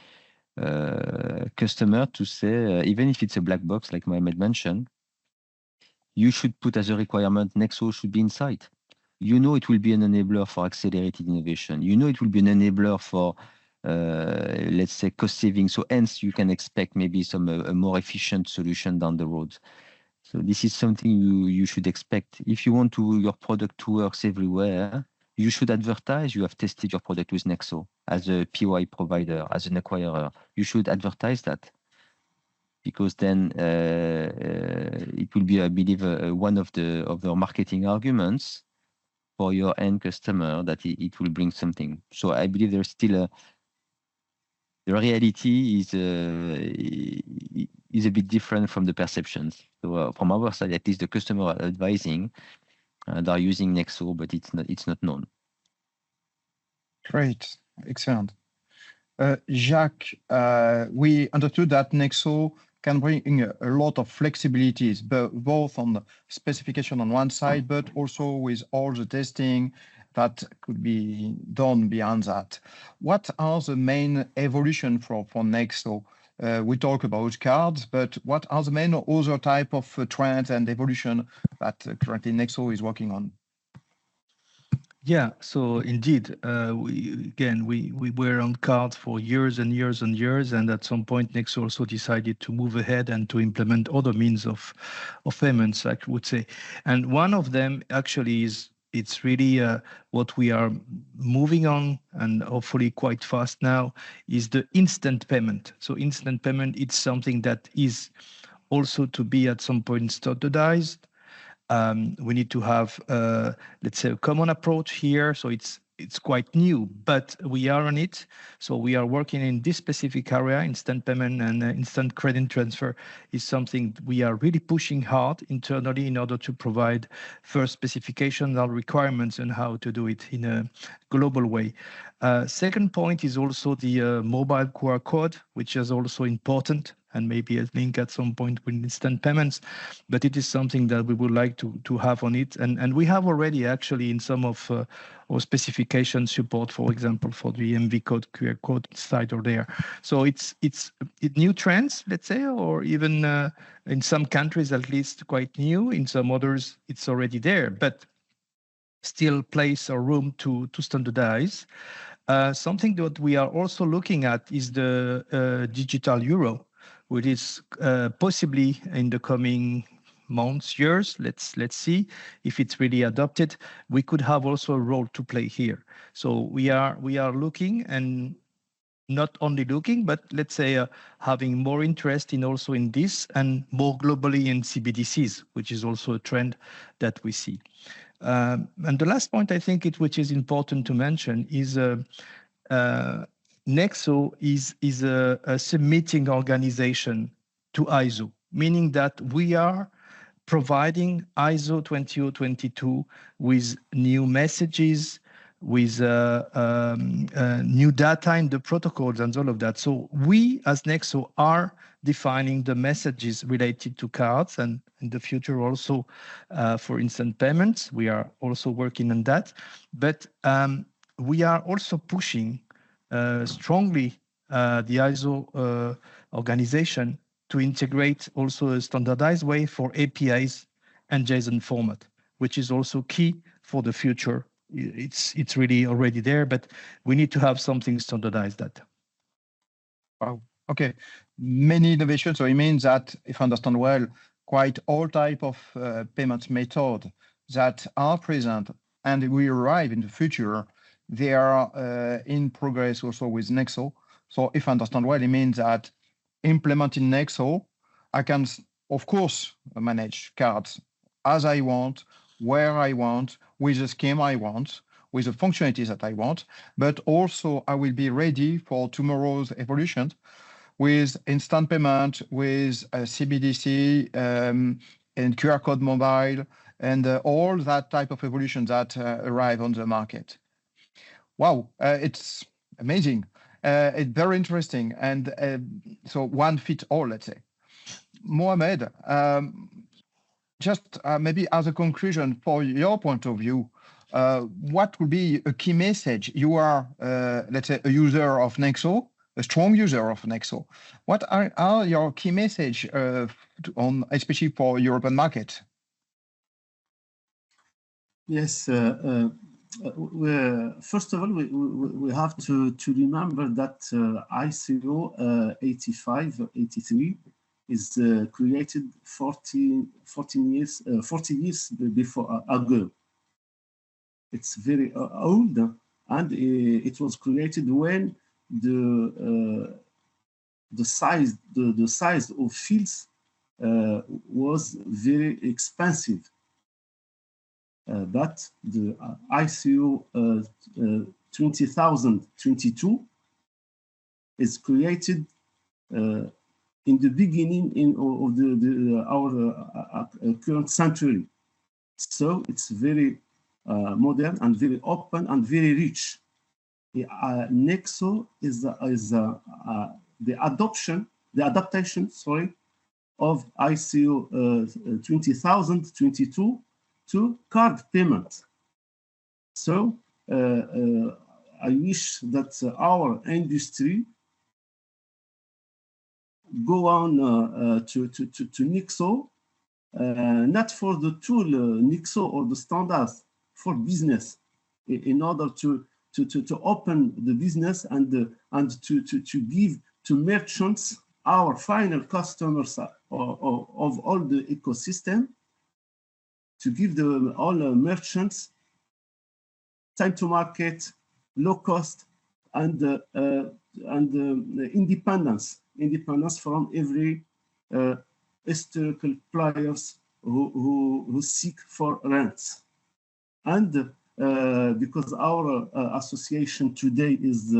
S5: customer to say, even if it's a black box, like Mohamed mentioned, you should put as a requirement, Nexo should be inside. You know, it will be an enabler for accelerated innovation. You know, it will be an enabler for, let's say, cost saving. So hence, you can expect maybe some a more efficient solution down the road. So this is something you should expect. If you want your product to work everywhere, you should advertise you have tested your product with Nexo as a POI provider, as an acquirer. You should advertise that, because then it will be, I believe, one of the marketing arguments for your end customer that it will bring something. So I believe there's still the reality is a bit different from the perceptions. So from our side, at least the customer are advising they are using Nexo, but it's not known.
S1: Great, excellent. Jacques, we understood that Nexo can bring a lot of flexibilities, both on the specification on one side, but also with all the testing that could be done beyond that. What are the main evolution for Nexo? We talk about cards, but what are the main other type of trends and evolution that currently Nexo is working on?
S2: Yeah, so indeed, we were on cards for years and years and years, and at some point, Nexo also decided to move ahead and to implement other means of payments, I would say. And one of them actually it's really what we are moving on, and hopefully quite fast now, is the instant payment. So instant payment, it's something that is also to be at some point standardized. We need to have, let's say, a common approach here. So it's quite new, but we are on it. So we are working in this specific area. Instant payment and instant credit transfer is something we are really pushing hard internally in order to provide first specifications or requirements on how to do it in a global way. Second point is also the mobile QR code, which is also important, and maybe a link at some point with instant payments, but it is something that we would like to have on it. And we have already actually in some of our specification support, for example, for the MV code, QR code side or there. So it's new trends, let's say, or even in some countries at least quite new. In some others, it's already there, but still place or room to standardize. Something that we are also looking at is the digital euro. which is possibly in the coming months, years, let's see if it's really adopted, we could have also a role to play here. So we are looking, and not only looking, but let's say having more interest in also in this, and more globally in CBDCs, which is also a trend that we see. And the last point I think which is important to mention is Nexo is a submitting organization to ISO, meaning that we are providing ISO 20022 with new messages, with new data in the protocols and all of that. So we as Nexo are defining the messages related to cards, and in the future also for instant payments. We are also working on that. But we are also pushing strongly the ISO organization to integrate also a standardized way for APIs and JSON format, which is also key for the future. It's really already there, but we need to have something standardized that.
S1: Wow. Okay. Many innovations. So it means that, if I understand well, quite all type of payment method that are present and will arrive in the future, they are in progress also with Nexo. So if I understand well, it means that implementing Nexo, I can, of course, manage cards as I want, where I want, with the scheme I want, with the functionalities that I want, but also I will be ready for tomorrow's evolution with instant payment, with CBDC and QR code mobile, and all that type of evolution that arrive on the market. Wow, it's amazing. It's very interesting. And so one fit all, let's say. Mohamed, just maybe as a conclusion for your point of view, what would be a key message? You are, let's say, a user of Nexo, a strong user of Nexo. What are your key message on, especially for European market?
S3: Yes. First of all, we have to remember that ICO 8583 is created 40 years before ago. It's very old, and it was created when the size of fields was very expensive. But the ICO 20022 is created in the beginning of our current century. So it's very modern and very open and very rich. Nexo is the adaptation, of ICO 20022 to card payment. So I wish that our industry go on to Nexo, not for the tool Nexo or the standards, for business, in order to open the business and to give to merchants, our final customers of all the ecosystem, to give all merchants time to market, low cost, and independence from every historical players who seek for rents. And because our association today is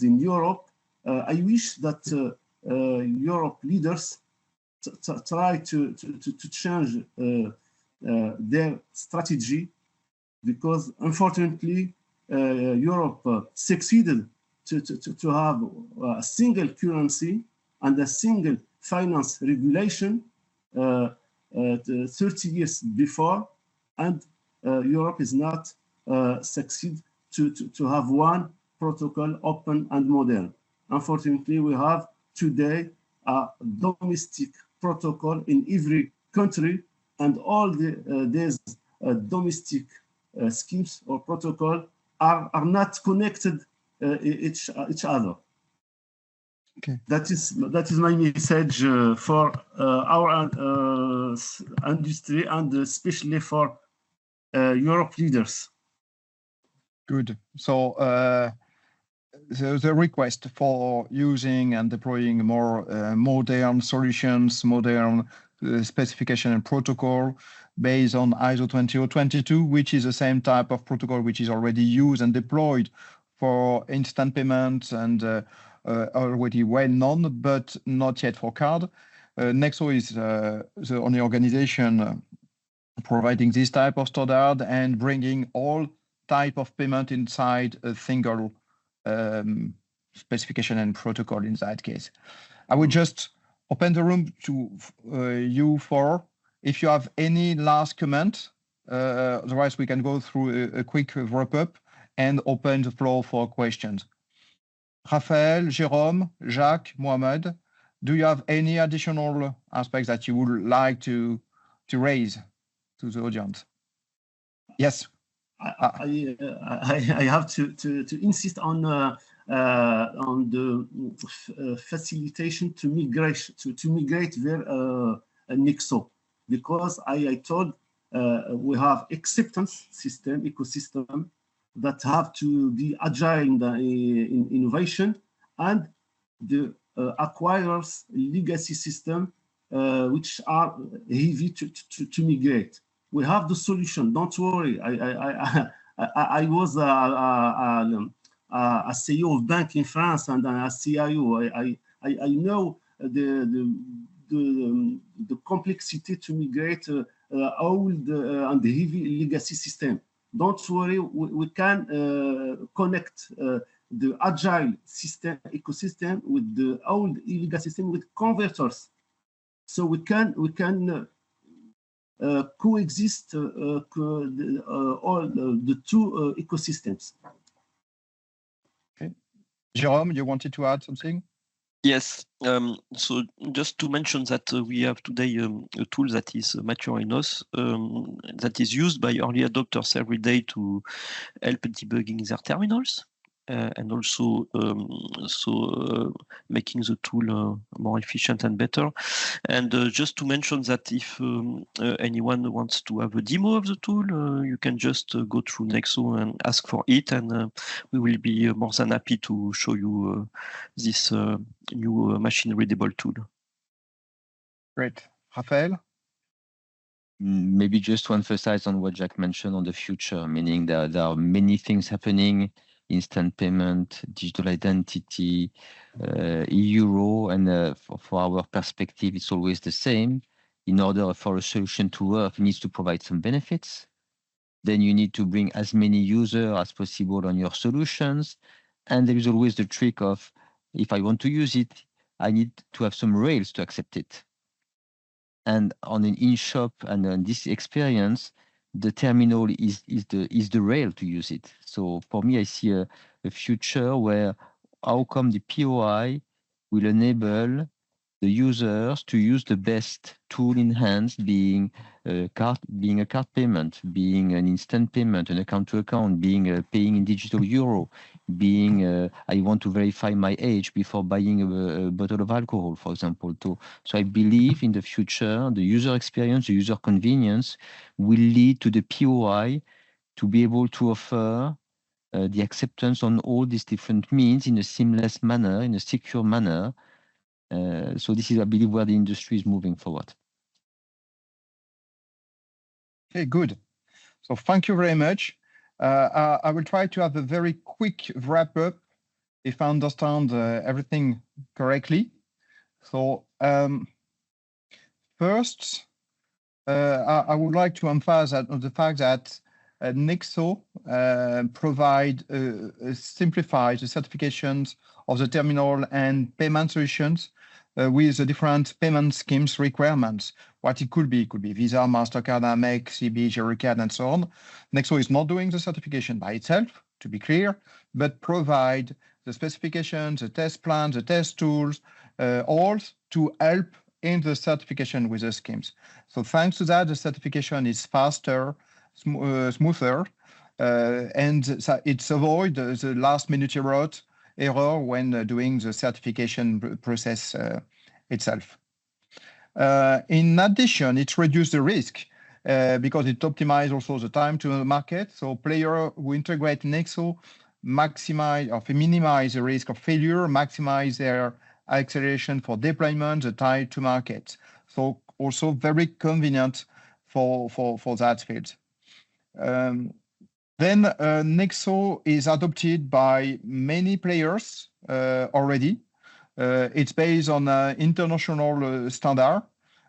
S3: in Europe, I wish that Europe leaders try to change their strategy, because unfortunately Europe succeeded to have a single currency and a single finance regulation 30 years before, and Europe is not succeed to have one protocol, open and modern. Unfortunately, we have today a domestic protocol in every country, and all these domestic schemes or protocol are not connected each other.
S1: Okay.
S3: That is my message for our industry and especially for Europe leaders.
S1: Good. So the request for using and deploying more modern solutions, modern specification and protocol based on ISO 20022, which is the same type of protocol which is already used and deployed for instant payments and already well known, but not yet for card. Nexo is the only organization providing this type of standard and bringing all type of payment inside a single specification and protocol in that case. I would just open the room to you for if you have any last comment. Otherwise, we can go through a quick wrap up and open the floor for questions. Raphael, Jérôme, Jacques, Mohamed, do you have any additional aspects that you would like to raise to the audience? Yes.
S3: I have to insist on the facilitation to migrate their nexo, because I told we have acceptance system ecosystem that have to be agile in innovation, and the acquirers legacy system which are heavy to migrate. We have the solution. Don't worry. I was a CEO of bank in France and a CIO. I know the complexity to migrate old and heavy legacy system. Don't worry. We can connect the agile system ecosystem with the old legacy system with converters, so we can coexist all the two ecosystems.
S1: Okay. Jérôme, you wanted to add something?
S4: Yes. So just to mention that we have today a tool that is mature enough, that is used by early adopters every day to help debugging their terminals. And also making the tool more efficient and better. And just to mention that if anyone wants to have a demo of the tool, you can just go through Nexo and ask for it, and we will be more than happy to show you this new machine-readable tool.
S1: Great. Raphael?
S5: Maybe just to emphasize on what Jack mentioned on the future, meaning that there are many things happening: instant payment, digital identity, euro, and for our perspective, it's always the same. In order for a solution to work, it needs to provide some benefits. Then you need to bring as many users as possible on your solutions. And there is always the trick of, if I want to use it, I need to have some rails to accept it. And on an in-shop and on this experience, the terminal is the rail to use it. So for me, I see a future where how the POI will enable the users to use the best tool in hands, being a card payment, being an instant payment, an account to account, being paying in digital euro, being I want to verify my age before buying a bottle of alcohol, for example. So I believe in the future, the user experience, the user convenience will lead to the POI to be able to offer the acceptance on all these different means in a seamless manner, in a secure manner. So this is, I believe, where the industry is moving forward.
S1: Okay, good. So thank you very much. I will try to have a very quick wrap up if I understand everything correctly. So first, I would like to emphasize on the fact that Nexo provide simplified certifications of the terminal and payment solutions with the different payment schemes requirements. What it could be Visa, MasterCard, Amex, CB, Jericard, and so on. Nexo is not doing the certification by itself, to be clear, but provide the specifications, the test plans, the test tools, all to help in the certification with the schemes. So thanks to that, the certification is faster, smoother, and it's avoid the last minute error error when doing the certification process itself. In addition, it reduces the risk because it optimizes also the time to the market. So players who integrate Nexo maximize or minimize the risk of failure, maximize their acceleration for deployment, the time to market. So also very convenient for that field. Then Nexo is adopted by many players already. It's based on an international standard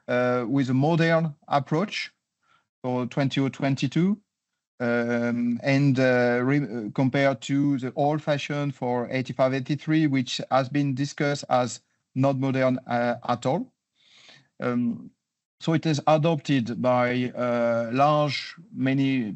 S1: with a modern approach for 2022. Compared to the old-fashioned for 8583, which has been discussed as not modern at all. So it is adopted by many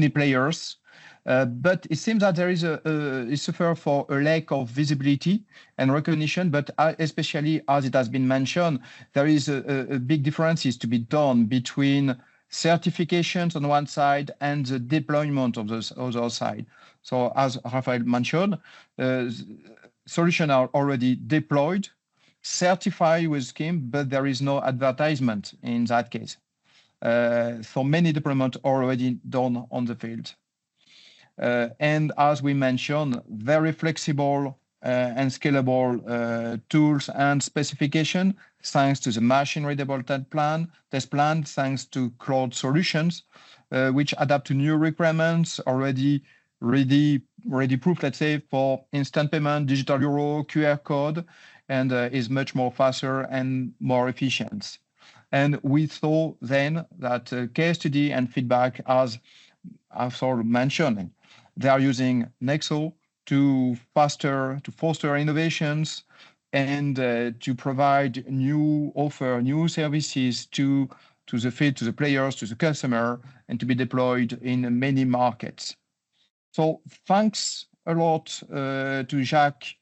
S1: players, but it seems that there is it suffers for a lack of visibility and recognition. But especially as it has been mentioned, there is a big differences to be done between certifications on one side and the deployment of the other side. So as Raphael mentioned, solutions are already deployed, certified with scheme, but there is no advertisement in that case. So many deployments already done on the field. And as we mentioned, very flexible and scalable tools and specification, thanks to the machine-readable test plan, thanks to cloud solutions, which adapt to new requirements, already ready proof, let's say, for instant payment, digital euro, QR code, and is much more faster and more efficient. And we saw then that case study and feedback, as I've sort of mentioned, they are using Nexo to foster innovations and to provide new services to the field, to the players, to the customer, and to be deployed in many markets. So thanks a lot to Jacques,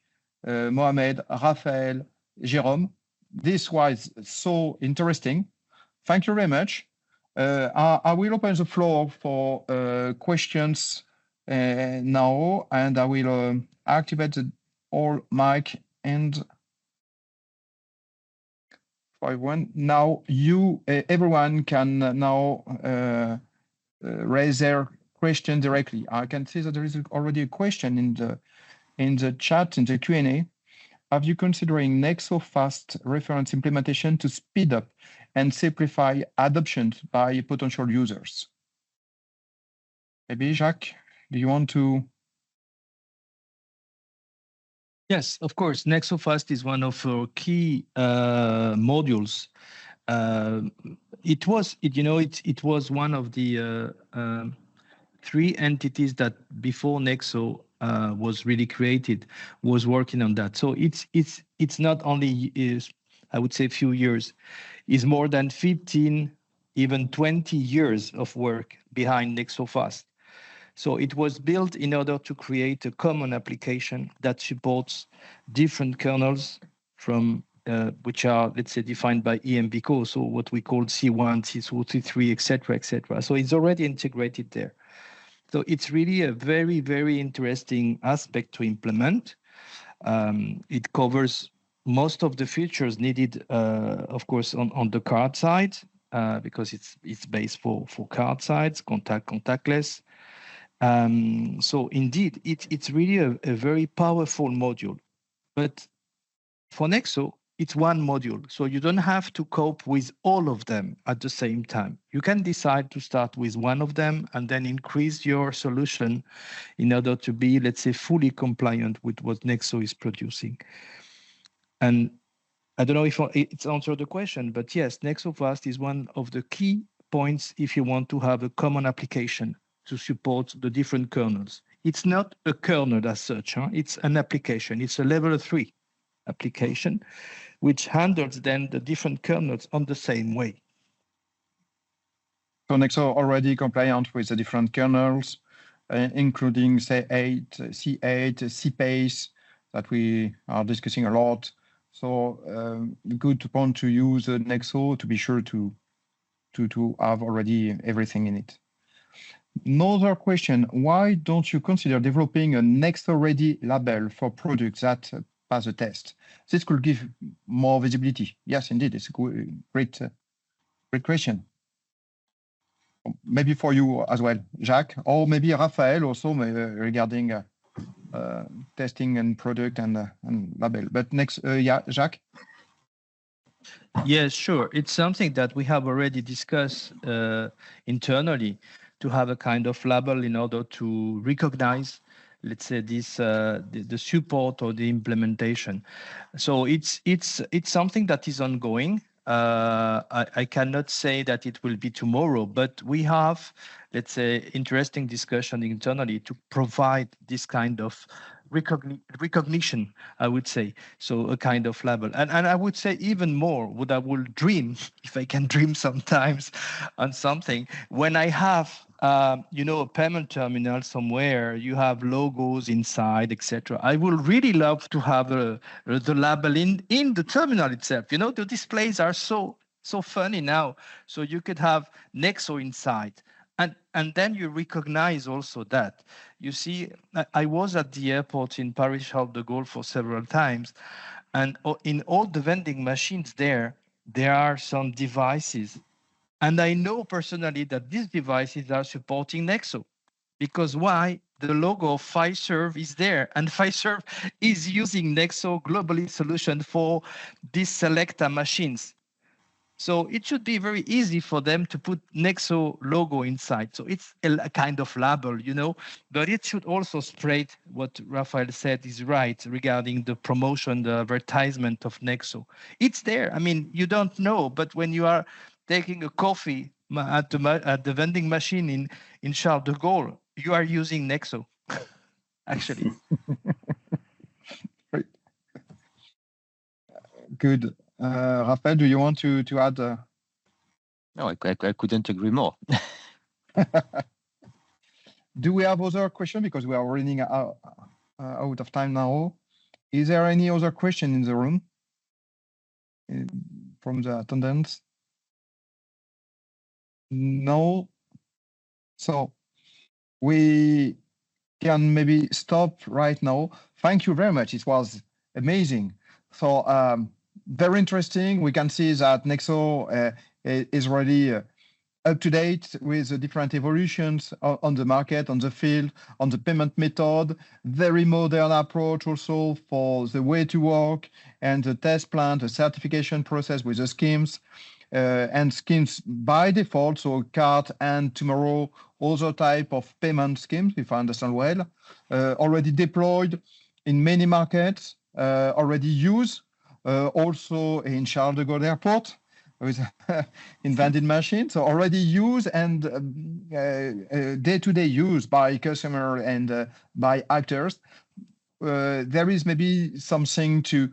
S1: Mohamed, Raphael, Jérôme. This was so interesting. Thank you very much. I will open the floor for questions now, and I will activate the all mic and everyone. Now everyone can now raise their question directly. I can see that there is already a question in the chat, in the Q&A. Are you considering Nexo fast reference implementation to speed up and simplify adoption by potential users? Maybe Jacques, do you want to?
S2: Yes, of course. Nexo Fast is one of our key modules. It was one of the 3 entities that before Nexo was really created was working on that. So it's not only I would say a few years, is more than 15, even 20 years of work behind Nexo Fast. So it was built in order to create a common application that supports different kernels from which are, let's say, defined by EMBCO, so what we call C1, C2, C3, etc., etc. So it's already integrated there. So it's really a very, very interesting aspect to implement. It covers most of the features needed, of course, on the card side, because it's based for card sides, contactless. So indeed, it's really a very powerful module. But for Nexo, it's one module. So you don't have to cope with all of them at the same time. You can decide to start with one of them and then increase your solution in order to be, let's say, fully compliant with what Nexo is producing. And I don't know if it's answered the question, but yes, Nexo Fast is one of the key points if you want to have a common application to support the different kernels. It's not a kernel as such, it's an application. It's a level 3 application, which handles then the different kernels on the same way.
S1: So Nexo already compliant with the different kernels, including C8, CPace, that we are discussing a lot. So good point to use Nexo to be sure to have already everything in it. Another question, why don't you consider developing a Nexo-ready label for products that pass the test? This could give more visibility. Yes, indeed, it's a great question. Maybe for you as well, Jacques, or maybe Raphael also regarding testing and product and label. But next, yeah, Jacques?
S2: Yes, sure. It's something that we have already discussed internally to have a kind of label in order to recognize, let's say, this the support or the implementation. So it's something that is ongoing. I cannot say that it will be tomorrow, but we have, let's say, interesting discussion internally to provide this kind of recognition, I would say. So a kind of label. And I would say even more, what I will dream, if I can dream sometimes on something, when I have you know, a payment terminal somewhere, you have logos inside, etc. I will really love to have the label in the terminal itself. You know, the displays are so funny now. So you could have Nexo inside. And then you recognize also that. You see, I was at the airport in Paris Charles de Gaulle for several times, and in all the vending machines there are some devices. And I know personally that these devices are supporting Nexo. Because why? The logo of Fiserv is there, and Fiserv is using Nexo globally solution for these Selecta machines. So it should be very easy for them to put Nexo logo inside. So it's a kind of label, you know, but it should also spread what Raphael said is right regarding the promotion, the advertisement of Nexo. It's there. I mean, you don't know, but when you are taking a coffee at the vending machine in Charles de Gaulle, you are using Nexo, actually.
S1: Good. Raphael, do you want to add?
S5: No, I couldn't agree more.
S1: Do we have other questions? Because we are running out of time now. Is there any other question in the room from the attendants? No. So we can maybe stop right now. Thank you very much. It was amazing. So very interesting. We can see that Nexo is really up to date with the different evolutions on the market, on the field, on the payment method, very modern approach also for the way to work and the test plan, the certification process with the schemes. And schemes by default, so card and tomorrow other type of payment schemes, if I understand well, already deployed in many markets, already used also in Charles de Gaulle Airport with in vending machines, so already used and day-to-day use by customer and by actors. There is maybe something to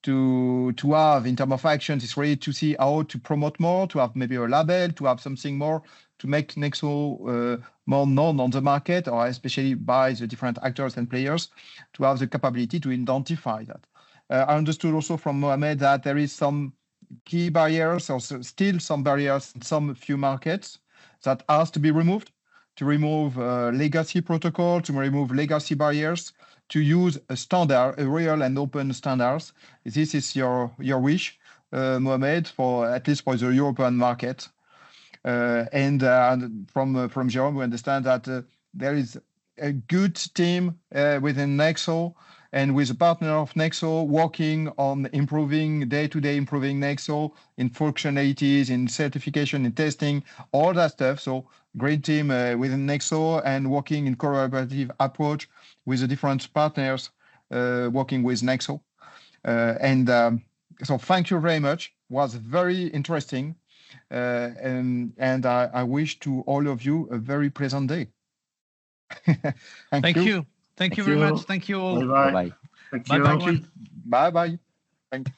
S1: have in terms of actions. It's really to see how to promote more, to have maybe a label, to have something more to make Nexo more known on the market, or especially by the different actors and players, to have the capability to identify that. I understood also from Mohamed that there is some key barriers, or still some barriers in some few markets that has to be removed, to remove legacy protocol, to remove legacy barriers, to use a standard, a real and open standards. This is your wish, Mohamed, for at least for the European market. And from Jerome, we understand that there is a good team within Nexo and with a partner of Nexo working on improving day-to-day, improving Nexo in functionalities, in certification, in testing, all that stuff. So great team within Nexo and working in collaborative approach with the different partners working with Nexo. So thank you very much. It was very interesting. And I wish to all of you a very pleasant day.
S2: Thank you. Thank you very much. Thank you all.
S3: Bye-bye.
S5: Bye-bye.
S3: Thank you.
S2: Bye-bye.
S1: Bye-bye. Thank you.